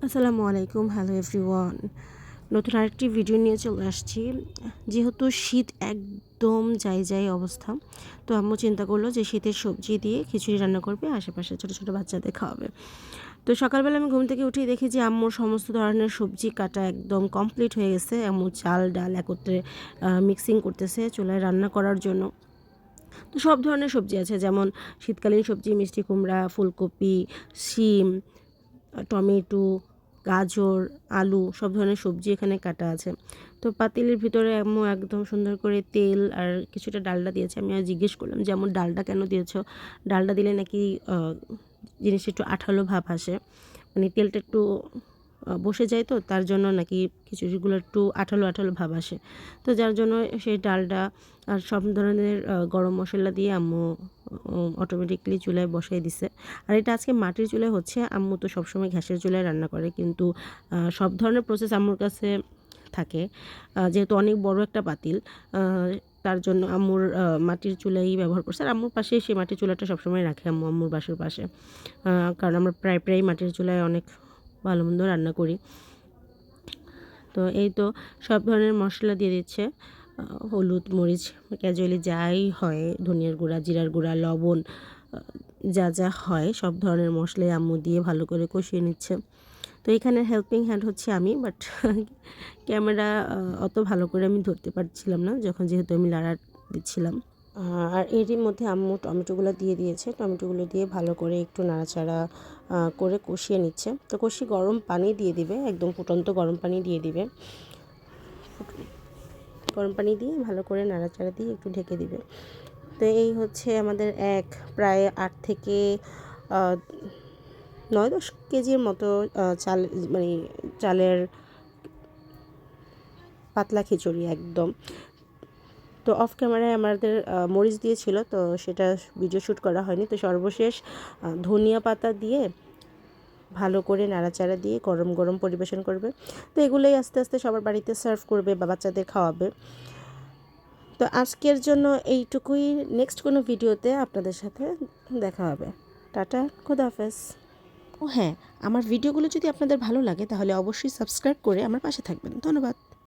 আসসালামু আলাইকুম, hello everyone. নতুন আরেকটি ভিডিও নিয়ে চলে আসছি। যেহেতু শীত একদম যাই অবস্থা, তো আম্মু চিন্তা করলো যে শীতের সবজি দিয়ে খিচুড়ি রান্না করবে, আশেপাশে ছোটো ছোটো বাচ্চাদের খাওয়াবে। তো সকালবেলা আমি ঘুম থেকে উঠেই দেখি যে আম্মুর সমস্ত ধরনের সবজি কাটা একদম কমপ্লিট হয়ে গেছে। আম্মু চাল ডাল একত্রে মিক্সিং করতেছে চুলায় রান্না করার জন্য। তো সব ধরনের সবজি আছে, যেমন শীতকালীন সবজি মিষ্টি কুমড়া, ফুলকপি, শিম, টমেটো, গাজর, আলু সব ধরনের সবজি এখানে কাটা আছে। তো পাতিলের ভিতরে আম্মু একদম সুন্দর করে তেল আর কিছুটা ডালডা দিয়েছে। আমি জিজ্ঞেস করলাম যে আম্মু ডালডা কেন দিয়েছো? ডালডা দিলে নাকি জিনিসটা একটু আঠালো ভাব আসে, মানে তেলটা একটু বসে যায়, তো তার জন্য নাকি খিচুড়িগুলো একটু আঠালো ভাব আসে। তো যার জন্য সেই ডালডা আর সব ধরনের গরম মশলা দিয়ে আম্মু অটোমেটিকলি চুলায় বসাই দিছে। আর এটা আজকে মাটির চুলায় হচ্ছে। আম্মু তো সবসময় গ্যাসের চুলায় রান্না করে, কিন্তু সব ধরনের প্রসেস আম্মুর কাছে থাকে। যেহেতু অনেক বড় একটা পাতিল, তার জন্য আম্মুর মাটির চুলাই ব্যবহার করছে। আর আম্মুর পাশেই সেই মাটির চুলাটা সবসময় রাখে আম্মু আম্মুর বাসার পাশে, কারণ আমরা প্রায় মাটির চুলায় অনেক ভালো মন্দ রান্না করি। তো এই তো সব ধরনের মশলা দিয়ে দিচ্ছে, হলুদ মরিচ ক্যাজুয়ালি যাই হয়, ধনিয়ার গুঁড়া, জিরার গুঁড়া, লবণ, যা হয় সব ধরনের মশলাই আম্মু দিয়ে ভালো করে কষিয়ে নিচ্ছে। তো এখানে হেল্পিং হ্যান্ড হচ্ছে আমি, বাট ক্যামেরা অত ভালো করে আমি ধরতে পারছিলাম না যেহেতু আমি লাড়া দিচ্ছিলাম। আর এরই মধ্যে আম্মু টমেটোগুলো দিয়ে দিয়েছে। টমেটোগুলো দিয়ে ভালো করে একটু নাড়াচাড়া করে কষিয়ে নিচ্ছে। তো কষিয়ে গরম পানি দিয়ে দিবে, একদম ফুটন্ত গরম পানি দিয়ে দিবে। গরম পানি দিয়ে ভালো করে নাড়াচাড়া দিয়ে একটু ঢেকে দিবে। তো এই হচ্ছে আমাদের প্রায় 8 থেকে 9-10 কেজির মতো চাল, মানে চালের পাতলা খিচুড়ি একদম। তো অফ ক্যামেরায় আমাদের মরিচ দিয়েছিল, তো সেটা ভিডিও শ্যুট করা হয়নি। তো সর্বশেষ ধনিয়া পাতা দিয়ে ভালো করে নাড়াচাড়া দিয়ে গরম গরম পরিবেশন করবে। তো এগুলোই আস্তে আস্তে সবার বাড়িতে সার্ভ করবে বা বাচ্চাদের খাওয়াবে। তো আজকের জন্য এইটুকুই। নেক্সট কোনো ভিডিওতে আপনাদের সাথে দেখা হবে। টাটা, খোদাহাফেজ। ও হ্যাঁ, আমার ভিডিওগুলো যদি আপনাদের ভালো লাগে তাহলে অবশ্যই সাবস্ক্রাইব করে আমার পাশে থাকবেন। ধন্যবাদ।